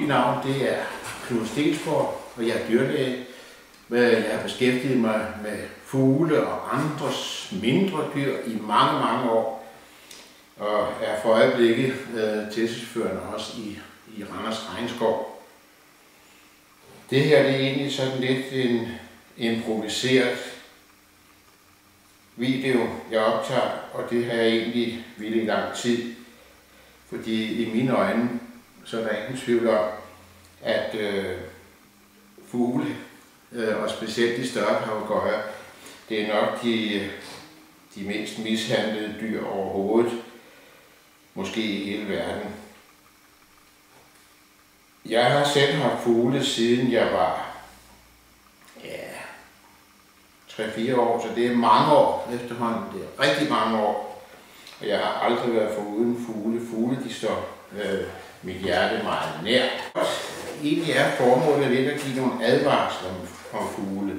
Mit navn det er Knud Stensgaard, og jeg er dyrlæge. Jeg har beskæftiget mig med fugle og andres mindre dyr i mange år, og er for øjeblikket tilsynsførende også i Randers Regnskov. Det her det er egentlig sådan lidt en improviseret video, jeg optager, og det har jeg egentlig ville i lang tid, fordi i mine øjne så er der ingen tvivl om, at fugle, og specielt de større papegøjer, det er nok de mest mishandlede dyr overhovedet, måske i hele verden. Jeg har selv haft fugle siden jeg var 3-4 år, så det er mange år efterhånden. Det er rigtig mange år, og jeg har aldrig været foruden fugle. Fugle, de står mit hjerte meget nær. Egentlig er formålet lidt at give nogle advarsler om fugle.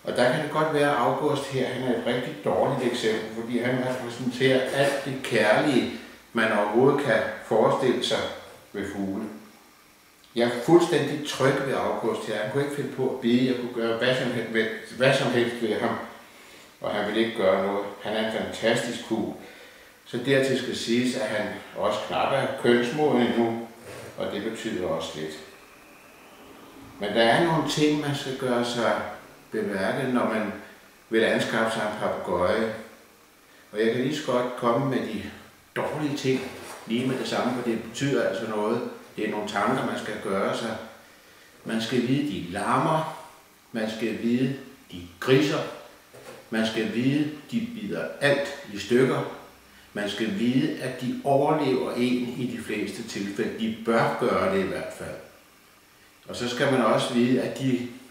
Og der kan det godt være, at August her, han er et rigtig dårligt eksempel, fordi han repræsenterer alt det kærlige, man overhovedet kan forestille sig ved fugle. Jeg er fuldstændig tryg ved August her. Han kunne ikke finde på at bide. Jeg kunne gøre hvad som helst ved ham, og han ville ikke gøre noget. Han er en fantastisk fugl. Så dertil skal siges, at han også knap er kønsmoden endnu, og det betyder også lidt. Men der er nogle ting, man skal gøre sig bemærket, når man vil anskaffe sig en papegøje. Og jeg kan lige så godt komme med de dårlige ting lige med det samme, for det betyder altså noget. Det er nogle tanker, man skal gøre sig. Man skal vide, de larmer. Man skal vide, de griser. Man skal vide, de bider alt i stykker. Man skal vide, at de overlever en i de fleste tilfælde. De bør gøre det i hvert fald. Og så skal man også vide, at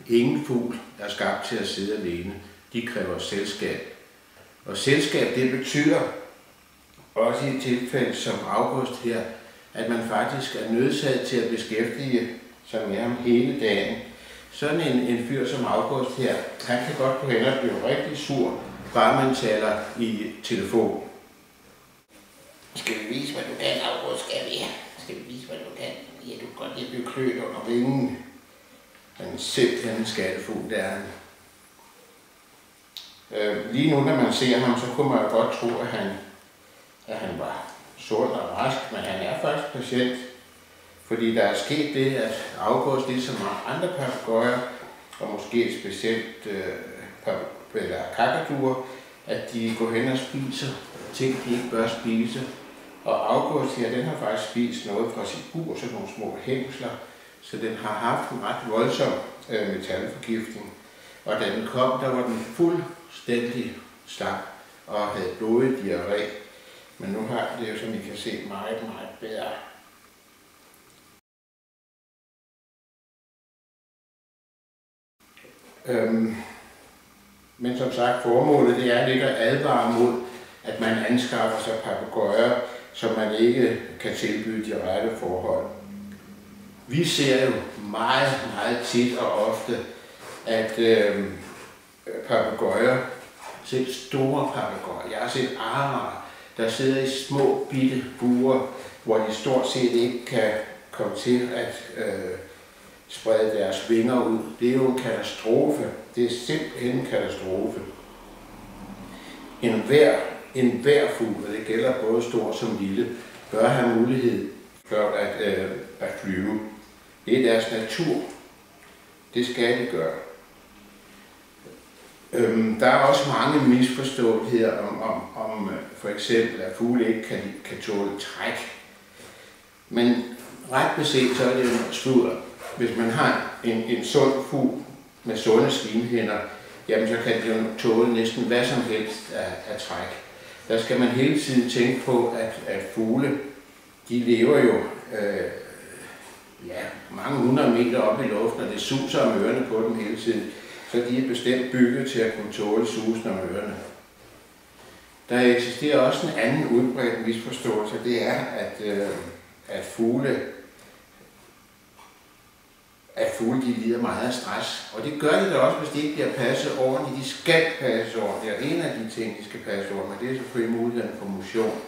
ingen fugl er skabt til at sidde alene. De kræver selskab. Og selskab, det betyder også i et tilfælde som August her, at man faktisk er nødsaget til at beskæftige sig med ham hele dagen. Sådan en fyr som August her, han kan godt gå hen og blive rigtig sur, bare man taler i telefon. Skal vi vise, hvad du kan, August? Skal vi vise, hvad du kan? Ja, du kan godt lide at blive klødt under vingen. Han er simpelthen en skattefugl, det er han. Lige nu, når man ser ham, så kunne man jo godt tro, at han var sund og rask, men han er faktisk patient. Fordi der er sket det, at August, ligesom andre papegøjer, og måske specielt kakaduer, at de går hen og spiser ting, de ikke bør spise. Og August her, den har faktisk spist noget fra sit bur, sådan nogle små hængsler, så den har haft en ret voldsom metalforgiftning. Og da den kom, der var den fuldstændig slap og havde blodig diarré. Men nu har det jo, som I kan se, meget bedre. Men som sagt, formålet det er lidt at advare mod, at man anskaffer sig papegøjer, som man ikke kan tilbyde de rette forhold. Vi ser jo meget tit og ofte, at papegøjer, selv store papegøjer, jeg har set araer, der sidder i små bitte buer, hvor de stort set ikke kan komme til at sprede deres vinger ud. Det er jo en katastrofe. Det er simpelthen en katastrofe. Enhver fugl, og det gælder både stor som lille, bør have mulighed for at flyve. Det er deres natur. Det skal de gøre. Der er også mange misforståelser om for eksempel, at fugle ikke kan tåle træk. Men ret beset, så er det jo noget sludder. Hvis man har en sund fugl med sunde slimhinder, jamen så kan de jo tåle næsten hvad som helst af træk. Der skal man hele tiden tænke på, at fugle, de lever jo mange 100 meter op i luften, og det suser om ørerne på dem hele tiden. Så de er bestemt bygget til at kunne tåle susen om ørerne. Der eksisterer også en anden udbredt misforståelse, det er, at fugle de lider meget af stress. Og det gør de da også, hvis de ikke bliver passet ordentligt. De skal passes ordentligt, og en af de ting, de skal passe ordentligt, det er selvfølgelig muligheden for motion.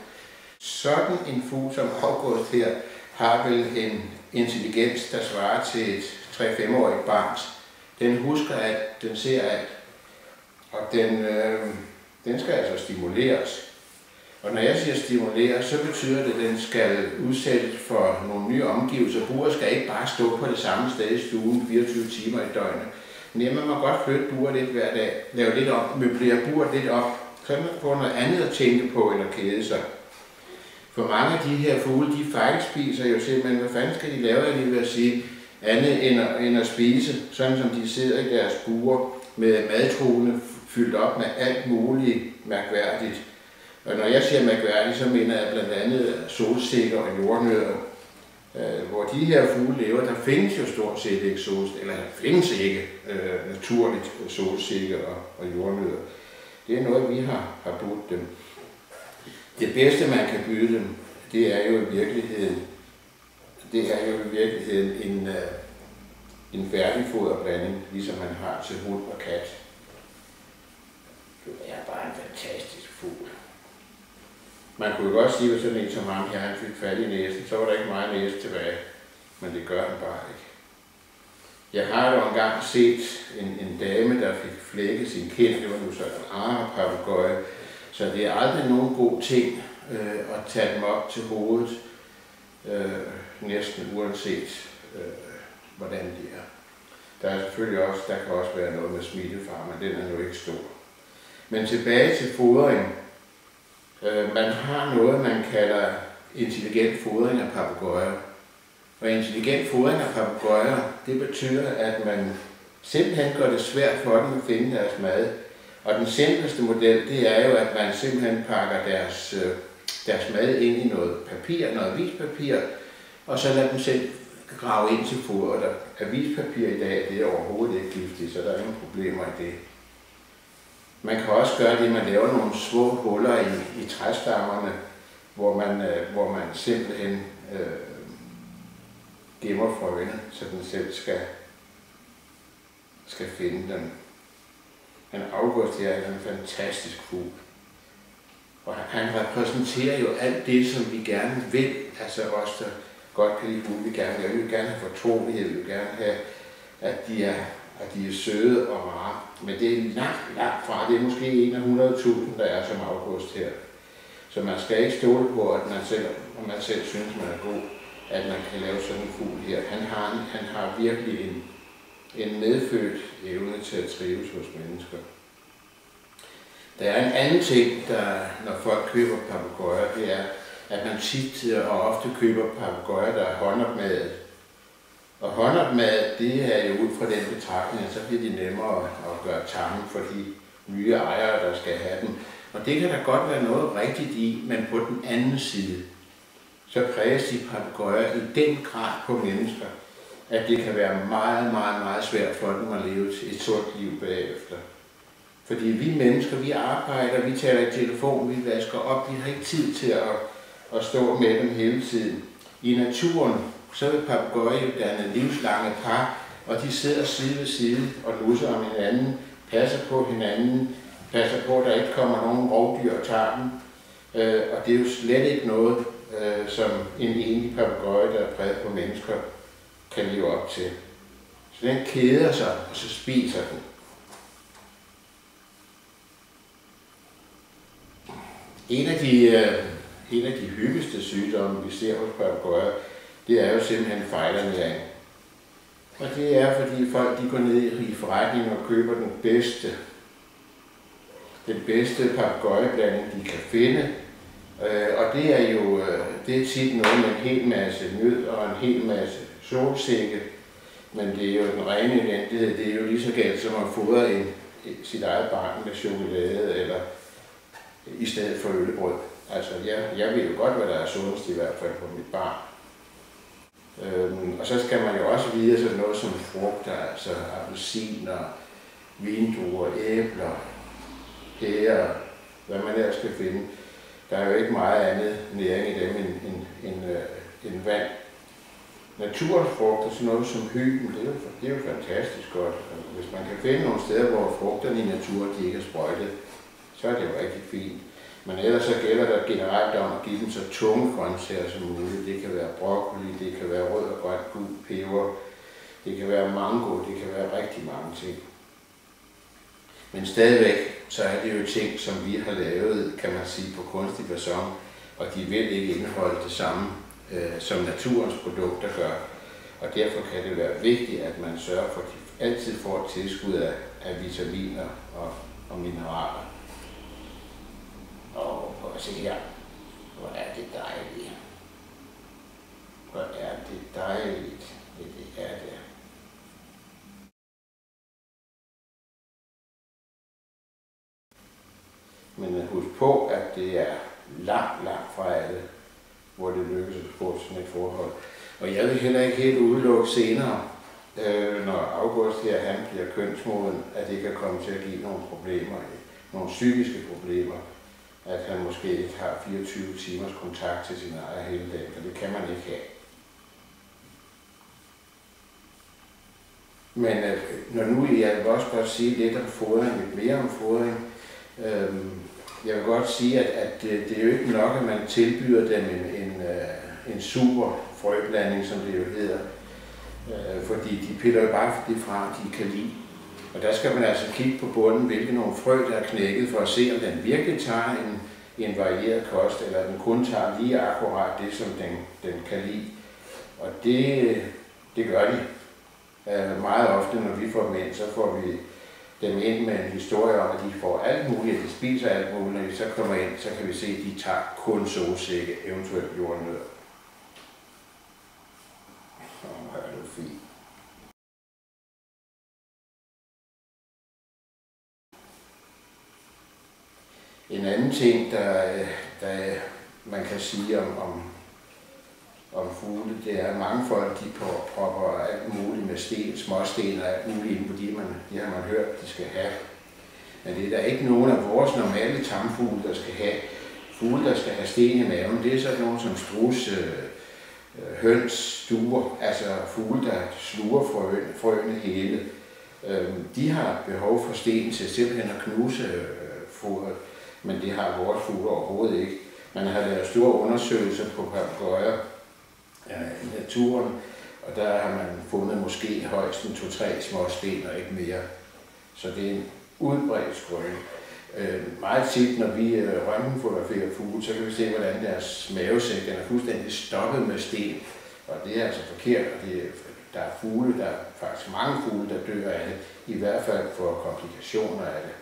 Sådan en fugl som August her, har vel en intelligens, der svarer til et 3-5-årigt barns. Den husker alt, den ser alt, og den skal altså stimuleres. Og når jeg siger stimuleres, så betyder det, at den skal udsættes for nogle nye omgivelser. Buret skal ikke bare stå på det samme sted i stuen 24 timer i døgnet. Men man må godt flytte buret lidt hver dag, lave lidt om, møblere buret lidt op, så man får noget andet at tænke på end at kede sig. For mange af de her fugle, de fejlspiser jo simpelthen, hvad fanden skal de lave, jeg lige vil sige, andet end at spise, sådan som de sidder i deres buer med madtrugene fyldt op med alt muligt mærkværdigt. Og når jeg siger mærkværdigt, så mener jeg blandt andet solsikker og jordnødder. Hvor de her fugle lever, der findes jo stort set ikke eller der findes ikke naturligt solsikker og jordnødder. Det er noget, vi har budt dem. Det bedste, man kan byde dem, det er jo i virkeligheden en færdigfoderblanding, ligesom man har til hund og kat. Det er bare en fantastisk fugl. Man kunne jo godt sige, at sådan en som ham her, han fik fat i næsen, så var der ikke meget næse tilbage. Men det gør han bare ikke. Jeg har jo engang set en dame, der fik flækket sin kind. Det var nu så en arapapegøje. Så det er aldrig nogen god ting at tage dem op til hovedet, næsten uanset hvordan de er. Der kan også være noget med smittefare, men den er jo ikke stor. Men tilbage til fodring. Man har noget, man kalder intelligent fodring af papegøjer. Og intelligent fodring af papegøjer, det betyder, at man simpelthen gør det svært for dem at finde deres mad. Og den simpleste model, det er jo, at man simpelthen pakker deres mad ind i noget papir, noget avispapir, og så lader dem selv grave ind til fodret. Avispapir i dag, det er overhovedet ikke giftigt, så der er ingen problemer i det. Man kan også gøre det, at man laver nogle små huller i træstammerne, hvor man simpelthen gemmer frøene, så den selv skal finde dem. Men August her er en fantastisk fugl. Og han repræsenterer jo alt det, som vi gerne vil. Altså os, der godt kan lide fugle, vi vil gerne have fortrolighed, vi vil gerne have, at de er søde og rare. Men det er langt fra. Det er måske en af 100.000, der er som August her. Så man skal ikke stole på, at man selv synes, man er god, at man kan lave sådan en fugl her. Han har virkelig en medfødt evne til at trives hos mennesker. Der er en anden ting, når folk køber papegøjer, det er, at man tit og ofte køber papegøjer, der er håndopmadet. Og håndopmadet, det er jo ud fra den betragtning, så bliver de nemmere at gøre tamme for de nye ejere, der skal have dem. Og det kan der godt være noget rigtigt i, men på den anden side, så præges de papegøjer i den grad på mennesker, at det kan være meget, meget, meget svært for dem at leve et sundt liv bagefter. Fordi vi mennesker, vi arbejder, vi taler i telefon, vi vasker op, vi har ikke tid til at stå med dem hele tiden. I naturen, så vil papegøjer jo danne livslange par, og de sidder side ved side og nusser om hinanden, passer på hinanden, passer på, at der ikke kommer nogen rovdyr og tager dem. Og det er jo slet ikke noget, som en enlig papegøje, der er præget på mennesker, kan leve op til. Så den keder sig, og så spiser den. En af de hyppigste sygdomme, vi ser hos papegøjer, det er jo simpelthen fejlernæring. Og det er, fordi folk de går ned i forretningen og køber den bedste papegøjeblanding, de kan finde. Og det er jo tit noget med en hel masse nød og en hel masse solsikke. Men det er jo den rene elendighed. Det er jo lige så galt som at fodre sit eget barn med chokolade eller i stedet for øllebrød. Altså, jeg ved jo godt, hvad der er sundest i hvert fald på mit barn. Og så skal man jo også vide sådan noget som frugter, altså appelsiner, vindruer, æbler, pærer, hvad man ellers skal finde. Der er jo ikke meget andet næring i dem end vand. Naturens frugter, sådan noget som hyben, det er jo fantastisk godt. Hvis man kan finde nogle steder, hvor frugterne i naturen de ikke er sprøjtet, så er det jo rigtig fint. Men ellers så gælder der generelt om at give dem så tunge grøntsager som muligt. Det kan være broccoli, det kan være rød og grønt, gul peber, det kan være mango, det kan være rigtig mange ting. Men stadigvæk, så er det jo ting, som vi har lavet, kan man sige, på kunstig facon, og de vil ikke indeholde det samme, som naturens produkter gør. Og derfor kan det være vigtigt, at man sørger for, at de altid får et tilskud af vitaminer og mineraler. Og prøv at se her. Hvor er det dejligt. Hvor er det dejligt. Det er det. Men husk på, at det er langt fra alle, hvor det lykkes at få sådan et forhold. Og jeg vil heller ikke helt udelukke senere, når August her, han bliver kønsmoden, at det kan komme til at give nogle problemer, nogle psykiske problemer. At han måske ikke har 24 timers kontakt til sin ejer hele dagen, for det kan man ikke have. Men når nu jeg vil også godt sige lidt om fodring, lidt mere om fodring. Jeg vil godt sige, at det er jo ikke nok, at man tilbyder dem en super frøblanding, som det jo hedder. Fordi de piller jo bare det fra, de kan lide. Og der skal man altså kigge på bunden, hvilke nogle frø, der er knækket, for at se, om den virkelig tager en varieret kost, eller den kun tager lige akkurat det, som den kan lide. Og det gør de. Meget ofte, når vi får dem ind, så får vi dem ind med en historie om, at de får alt muligt, at de spiser alt muligt. Når de så kommer ind, så kan vi se, at de tager kun solsikke, eventuelt jordnødder. Hvor er det fint. En anden ting, der man kan sige om fugle, det er, at mange folk de propper alt muligt med sten, småsten og alt muligt ind, fordi det har man hørt, de skal have. Men det er der ikke nogen af vores normale tamfugle, der skal have. Fugle, der skal have sten i maven, det er sådan nogle som strus, høns, duer, altså fugle, der sluger frøene hele. De har behov for sten til simpelthen at knuse fodret, men det har vores fugle overhovedet ikke. Man har lavet store undersøgelser på papegøjer i naturen, og der har man fundet måske højst 2-3 små sten og ikke mere. Så det er en udbredt skrøne. Meget tit, når vi røntgenfotograferer fugle, så kan vi se, hvordan deres mavesæk er fuldstændig stoppet med sten. Og det er altså forkert, og der er fugle, der er faktisk mange fugle, der dør af det, i hvert fald får komplikationer af det.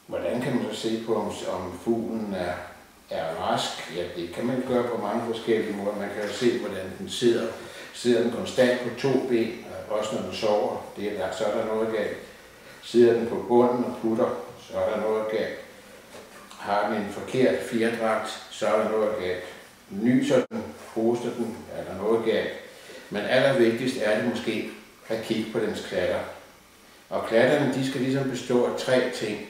Hvordan kan man så se på, om fuglen er rask? Ja, det kan man gøre på mange forskellige måder. Man kan jo se, hvordan den sidder. Sidder den konstant på 2 ben, også når den sover, så er der noget galt. Sidder den på bunden og putter, så er der noget galt. Har den en forkert fjerdragt, så er der noget galt. Nyser den, hoster den, er der noget galt. Men allervigtigst er det måske at kigge på dens klatter. Og klatterne, de skal ligesom bestå af 3 ting.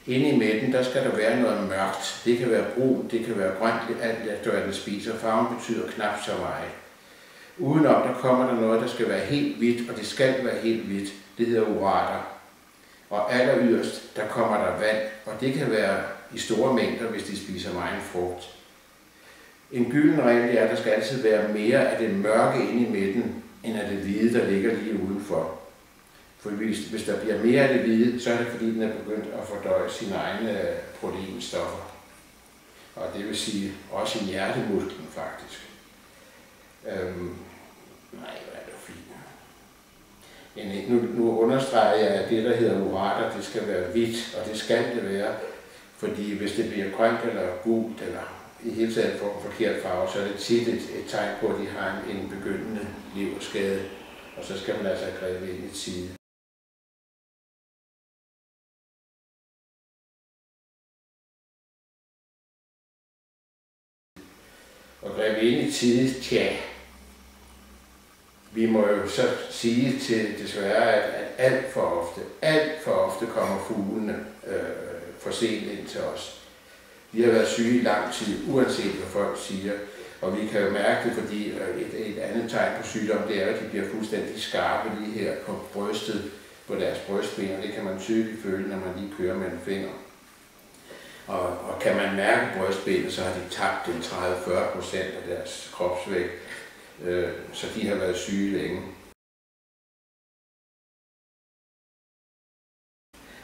Inde i midten, der skal der være noget mørkt. Det kan være brunt, det kan være grønt, alt efter hvad den spiser. Farven betyder knap så meget. Udenom, der kommer der noget, der skal være helt hvidt, og det skal være helt hvidt. Det hedder urater. Og alleryderst, der kommer der vand, og det kan være i store mængder, hvis de spiser meget frugt. En gylden regel er, at der skal altid være mere af det mørke inde i midten, end af det hvide, der ligger lige udenfor. For hvis der bliver mere af det hvide, så er det fordi, den er begyndt at fordøje sine egne proteinstoffer. Og det vil sige også i hjertemusklen faktisk. Nej, hvad er det fint. Nu understreger jeg, at det, der hedder urater, det skal være hvidt, og det skal det være. Fordi hvis det bliver grønt eller gult, eller i hele taget får en forkert farve, så er det tit et tegn på, at de har en begyndende leverskade. Og så skal man altså have grebet ind i tide. Og grebe ind i tide, tja. Vi må jo så sige til desværre, at alt for ofte kommer fuglene for sent ind til os. Vi har været syge i lang tid, uanset hvad folk siger. Og vi kan jo mærke det, fordi et andet tegn på sygdom, det er, at de bliver fuldstændig skarpe lige her på brystet, på deres brystben, og det kan man tydeligt føle, når man lige kører med en finger. Og kan man mærke brystbenet, så har de tabt den 30-40% af deres kropsvægt, så de har været syge længe.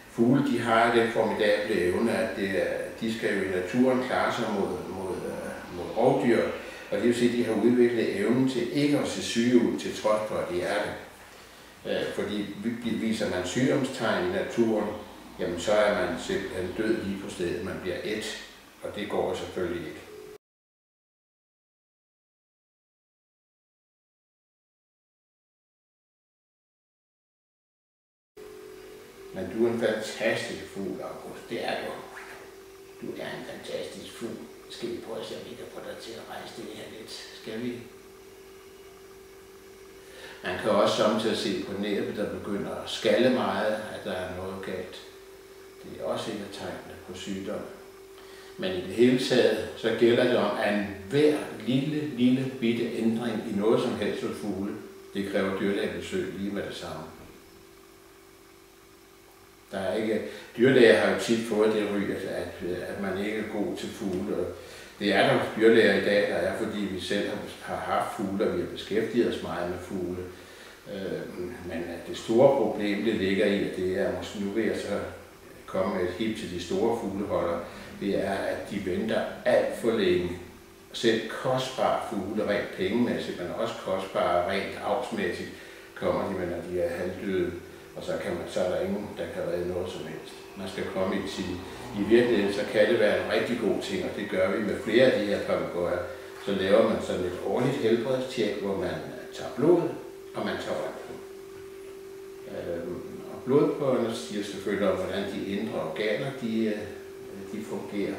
Fugle, de har den formidable evne, at de skal jo i naturen klare sig mod rovdyr, og det vil sige, at de har udviklet evnen til ikke at se syge ud, til trods for, at de er det. Fordi viser man sygdomstegn i naturen, jamen så er man simpelthen død lige på stedet, man bliver ædt, og det går selvfølgelig ikke. Men du er en fantastisk fugl, August. Det er du. Du er en fantastisk fugl. Skal vi prøve at se, om vi kan få dig til at rejse det her lidt? Skal vi? Man kan også samtidig se på næbbet, der begynder at skalle meget, at der er noget galt. Det er også et af tegnene på sygdom. Men i det hele taget, så gælder det om, at hver lille bitte ændring i noget som helst hos fugle, det kræver dyrlægebesøg lige med det samme. Der er ikke, dyrlæger har jo tit fået det ry, at man ikke er god til fugle. Og det er der dyrlæger i dag, der er, fordi vi selv har haft fugle, og vi har beskæftiget os meget med fugle. Men det store problem, det ligger i, at det er, måske nu vil jeg så komme med et hip til de store fugleholder, det er, at de venter alt for længe. Selv kostbare fugle, rent pengemæssigt, men også kostbare rent avlsmæssigt, kommer de med, når de er halvdøde. Og så er der ingen, der kan redde noget som helst. Man skal komme i tid. I virkeligheden så kan det være en rigtig god ting, og det gør vi med flere af de her papegøjer. Så laver man sådan et årligt helbredstjek, hvor man tager blod, og man tager røntgen. Og blodprøverne siger selvfølgelig om, hvordan de indre organer de fungerer.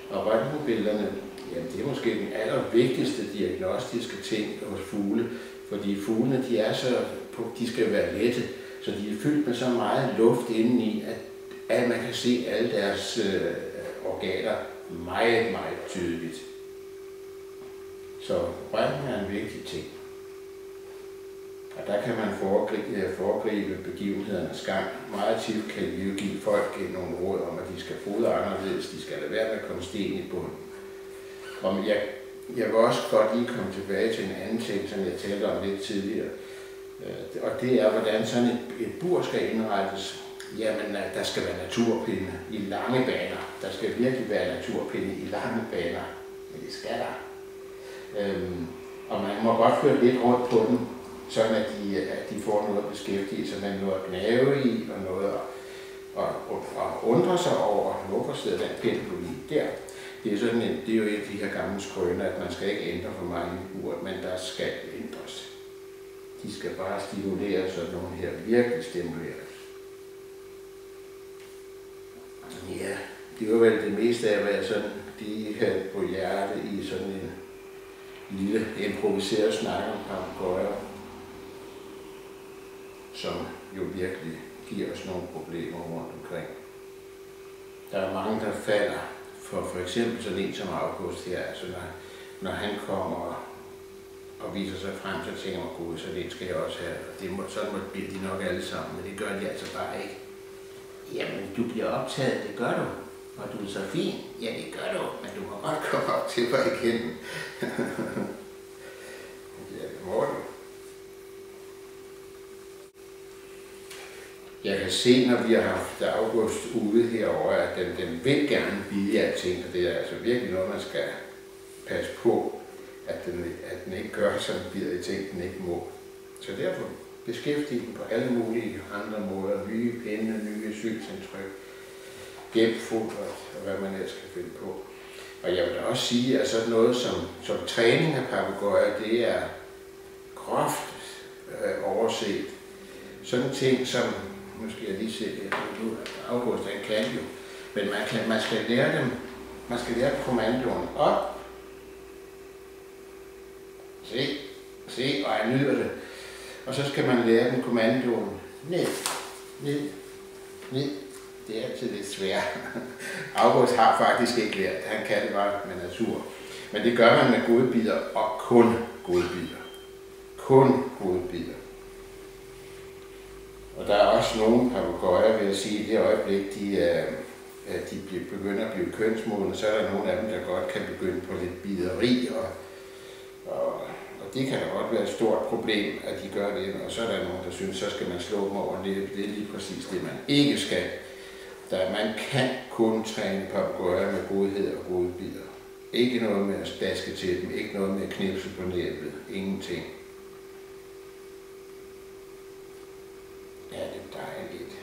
Og røntgenbillederne, jamen det er måske den allervigtigste diagnostiske ting hos fugle, fordi fuglene de skal være lette. Så de er fyldt med så meget luft indeni, at man kan se alle deres organer meget tydeligt. Så røntgen er en vigtig ting. Og der kan man foregribe begivenhedernes gang. Meget tit kan vi jo give folk nogle råd om, at de skal fodre anderledes, de skal lade være med at komme sten i bunden. Og jeg vil også godt lige komme tilbage til en anden ting, som jeg talte om lidt tidligere. Og det er, hvordan sådan et bur skal indrettes. Jamen, der skal være naturpinde i lange baner. Der skal virkelig være naturpinde i lange baner. Men det skal der. Og man må godt føre lidt rundt på dem, sådan at de får noget at beskæftige sig med, noget at gnave i, og noget at undre sig over, hvorfor sidder den pind på lige der. Det er jo et af de her gamle skrøner, at man skal ikke ændre for meget i buret, men der skal ændres. De skal bare stimuleres, og nogle her virkelig stimuleres. Ja, det var vel det meste af, hvad jeg sådan lige havde på hjertet i sådan en lille improviseret snak om papegøjer, som jo virkelig giver os nogle problemer rundt omkring. Der er mange, der falder for eksempel sådan en som August her, altså når han kommer og viser sig frem, så tænker man, gud, så det skal jeg også have. Sådan bliver de nok alle sammen, men det gør de altså bare ikke. Jamen, du bliver optaget, det gør du. Og du er så fin. Ja, det gør du, men du må godt komme op til mig igen. Ja, det må du. Jeg kan se, når vi har haft August ude herovre, at den vil gerne vide alting, og det er altså virkelig noget, man skal passe på, at den ikke gør sådan videre i ting, den ikke må. Så derfor beskæftige den på alle mulige andre måder, nye pinde, nye synsindtryk, genfoder og hvad man ellers kan finde på. Og jeg vil da også sige, at sådan noget som træning af papegøjer, det er groft overset. Sådan ting som, nu skal jeg lige se det, August, han kan jo, men man skal lære dem, man skal lære kommandoen op. Se, og jeg nyder det. Og så skal man lære den kommandoen ned. Det er altid lidt svært. August har faktisk ikke lært, han kan det bare med natur. Men det gør man med godbidder og kun godbidder. Kun godbidder. Og der er også nogle papegøjer, vil jeg sige, i det øjeblik, de begynder at blive kønsmodne, så er der nogle af dem, der godt kan begynde på lidt bideri, og det kan da godt være et stort problem, at de gør det, og så er der nogen, der synes, så skal man slå dem over. Det er lige præcis det, man ikke skal. Man kan kun træne papegøjer med godhed og godbidder. Ikke noget med at daske til dem, ikke noget med at knipse på næbbet, ingenting. Ja, det er dejligt.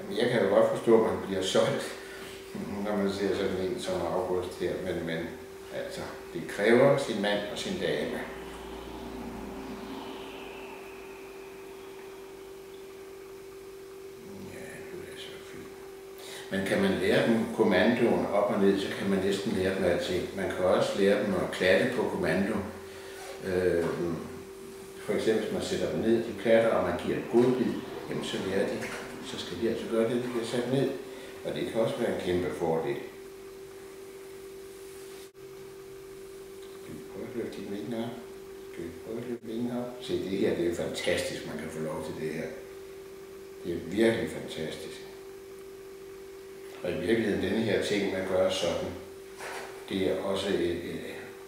Men jeg kan jo godt forstå, at man bliver solgt, når man ser sådan en som August her, men altså, det kræver sin mand og sin dame. Ja, det er så fint. Men kan man lære dem kommandoen op og ned, så kan man næsten lære dem alting. Man kan også lære dem at klatte på kommando. For eksempel, hvis man sætter dem ned, de klatter, og man giver et godbid, jamen så lærer de. Så skal de altså gøre det, de bliver sat ned. Og det kan også være en kæmpe fordel. Skal vi prøve at løfte dine vinger op? Skal vi prøve at løfte vinger op? Se, det her, det er fantastisk, man kan få lov til det her. Det er virkelig fantastisk. Og i virkeligheden, denne her ting, man gør sådan, det er også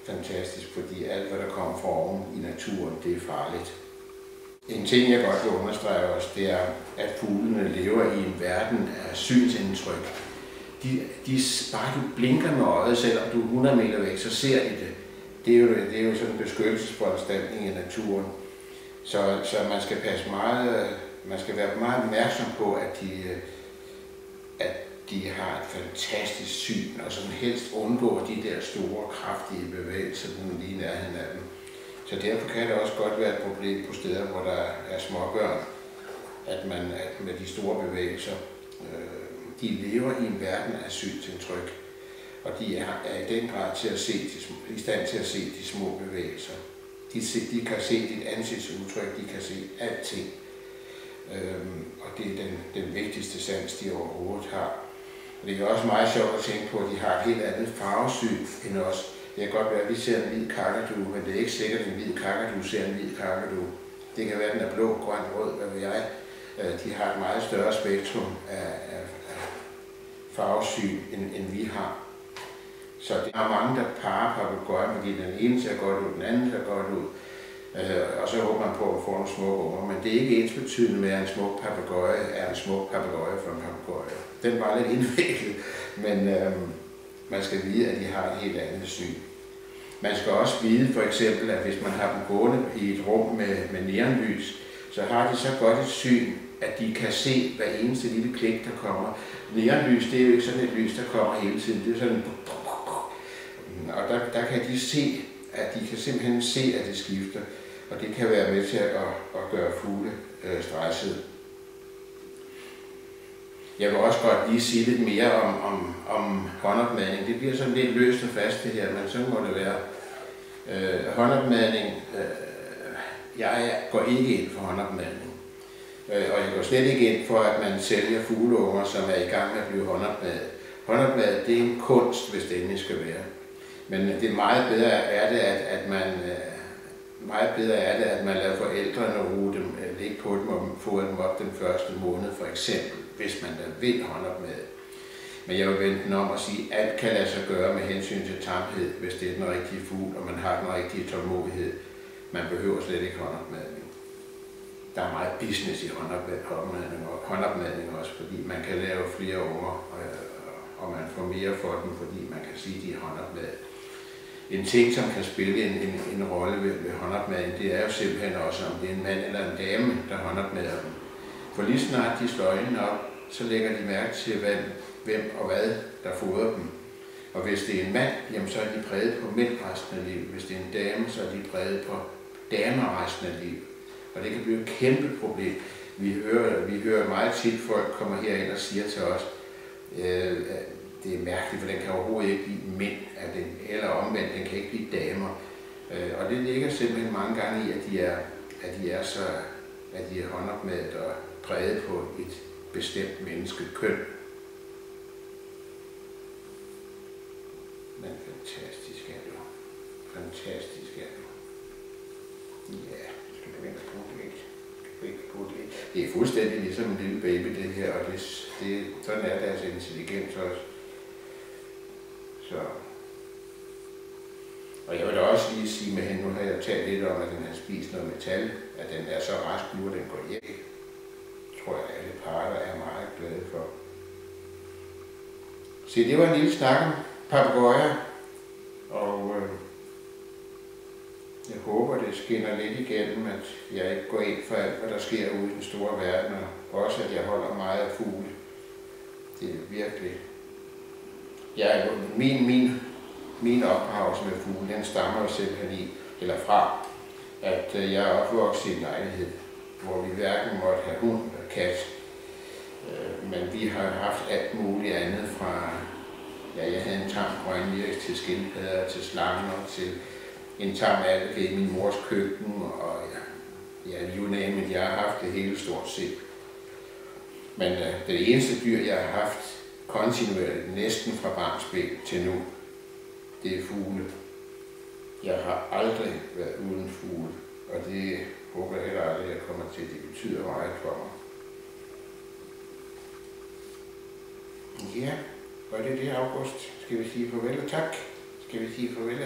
fantastisk, fordi alt, hvad der kommer fra oven i naturen, det er farligt. En ting, jeg godt vil understrege også, det er, at fuglene lever i en verden af synsindtryk. Bare du blinker med øjet, selvom du er 100 meter væk, så ser de det. Det er jo sådan en beskyttelsesforanstaltning i naturen. Så man skal passe meget, man skal være meget opmærksom på, at de har et fantastisk syn, og sådan helst undgår de der store, kraftige bevægelser lige i nærheden af dem. Så derfor kan det også godt være et problem på steder, hvor der er småbørn, at med de store bevægelser, de lever i en verden af synsindtryk, og de er i den grad i stand til at se de små bevægelser. De kan se dit ansigtsudtryk, de kan se alting, og det er den vigtigste sans, de overhovedet har. Og det er også meget sjovt at tænke på, at de har et helt andet farvesyn end os. Det kan godt være, at vi ser en hvid kakadue, men det er ikke sikkert, at en hvid kakadue ser en hvid kakadue. Det kan være, at den er blå, grøn, rød, hvad ved jeg. De har et meget større spektrum af farvesyn, end vi har. Så der er mange, der parer papegøjer, fordi den ene ser godt ud, den anden ser godt ud. Og så håber man på at få nogle smukke unger. Men det er ikke ensbetydende med, at en smuk papegøje er en smuk papegøje for en papegøje. Den var lidt indviklet, men man skal vide, at de har et helt andet syn. Man skal også vide for eksempel, at hvis man har dem gående i et rum med neonlys, så har de så godt et syn, at de kan se hver eneste lille klik, der kommer. Neonlys, det er jo ikke sådan et lys, der kommer hele tiden. Det er sådan, og der kan de se, at de kan simpelthen se, at det skifter. Og det kan være med til at gøre fugle stressede. Jeg vil også godt lige sige lidt mere om håndopmadning. Det bliver sådan lidt løst og fast det her, men sådan må det være. Håndopmadning, jeg går ikke ind for håndopmadning. Og jeg går slet ikke ind for, at man sælger fugleunger, som er i gang med at blive håndopmadet. Håndopmadet, det er en kunst, hvis det endelig skal være. Men det er meget bedre er det, at man lader forældrene ruge dem, ligge på dem og få dem op den første måned, for eksempel, hvis man da vil håndopmade. Men jeg vil vende den om og sige, at alt kan lade sig gøre med hensyn til tamhed, hvis det er den rigtige fugl, og man har den rigtige tålmodighed. Man behøver slet ikke håndopmadning. Der er meget business i håndopmadning også, fordi man kan lave flere unger, og man får mere for dem, fordi man kan sige, at de er håndopmadet. En ting, som kan spille en rolle ved håndopmadning, det er jo simpelthen også, om det er en mand eller en dame, der håndopmader dem. For lige snart de slår øjnene op, så lægger de mærke til, hvem og hvad, der fodrer dem. Og hvis det er en mand, jamen, så er de præget på mænd resten af livet. Hvis det er en dame, så er de præget på damer resten af livet. Og det kan blive et kæmpe problem. Vi hører meget tit, folk kommer herind og siger til os, det er mærkeligt, for den kan overhovedet ikke blive mænd, eller omvendt, den kan ikke blive damer. Og det ligger simpelthen mange gange i, at de er håndopmadet og præget på et bestemt menneskekøn. Men fantastisk. fantastisk her. Ja, skal du ikke putte lidt. Det er fuldstændig ligesom en lille baby det her, og sådan er deres intelligens også. Så. Og jeg vil da også lige sige med hende, nu har jeg talt lidt om, at den har spist noget metal, at den er så rask nu, at den går hjem. Det tror jeg, alle parter er meget glade for. Så det var en lille snak om papegøjer, og jeg håber, det skinner lidt igennem, at jeg ikke går ind for alt, hvad der sker ude i den store verden, og også at jeg holder meget af fugle. Det er virkelig. Min opdragelse med fugle, den stammer jo simpelthen fra, at jeg er opvokset i en lejlighed, hvor vi hverken måtte have hund eller kat, men vi har haft alt muligt andet fra, jeg havde en tam grønvirks til skildpadder, til slanger, til en tam alge i min mors køkken, og you name it, jeg har haft det hele stort set. Men det eneste dyr, jeg har haft kontinuerligt, næsten fra barnsben til nu, det er fugle. Jeg har aldrig været uden fugle, og det håber jeg heller aldrig, jeg kommer til. Det betyder meget for mig. Ja, var det August? Skal vi sige farvel og tak? Skal vi farvel?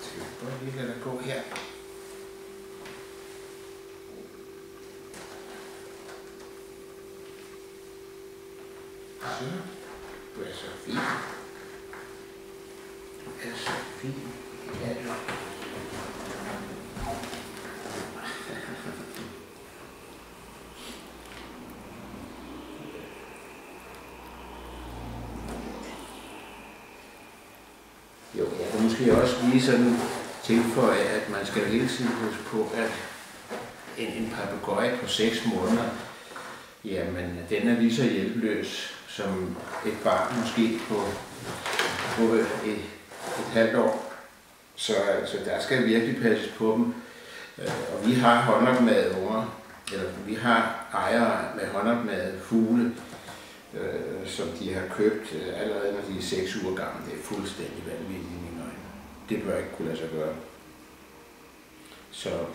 Skal vi bare lige lade det gå her? Så, du er så fin. Ja, du. Jo, jeg kan måske også lige sådan tilføje, at man skal hele tiden huske på, at en papegøje på 6 måneder, jamen den er lige så hjælpeløs som et barn måske på et halvt år. Så altså, der skal virkelig passes på dem. Og vi har håndopmadede unger, eller vi har ejere med håndopmadede fugle, som de har købt allerede, når de er 6 uger gamle. Det er fuldstændig vanvittigt i mine øjne. Det bør ikke kunne lade sig gøre. Så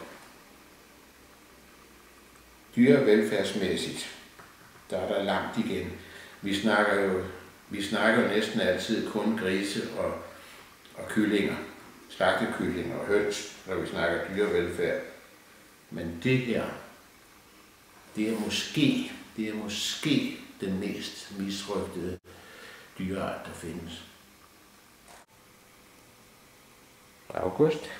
dyrevelfærdsmæssigt, der er der langt igen. Vi snakker jo næsten altid kun grise og kyllinger, slagtekyllinger og høns, når vi snakker dyrevelfærd. Men det her, det er måske den mest misrøgtede dyreart, der findes. August.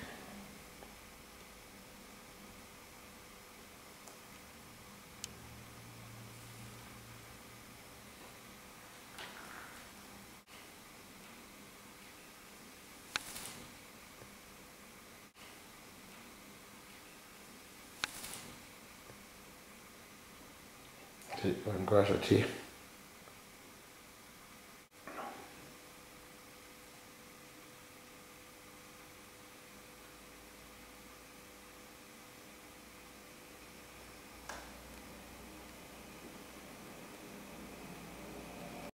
Se, hvad han gør sig til.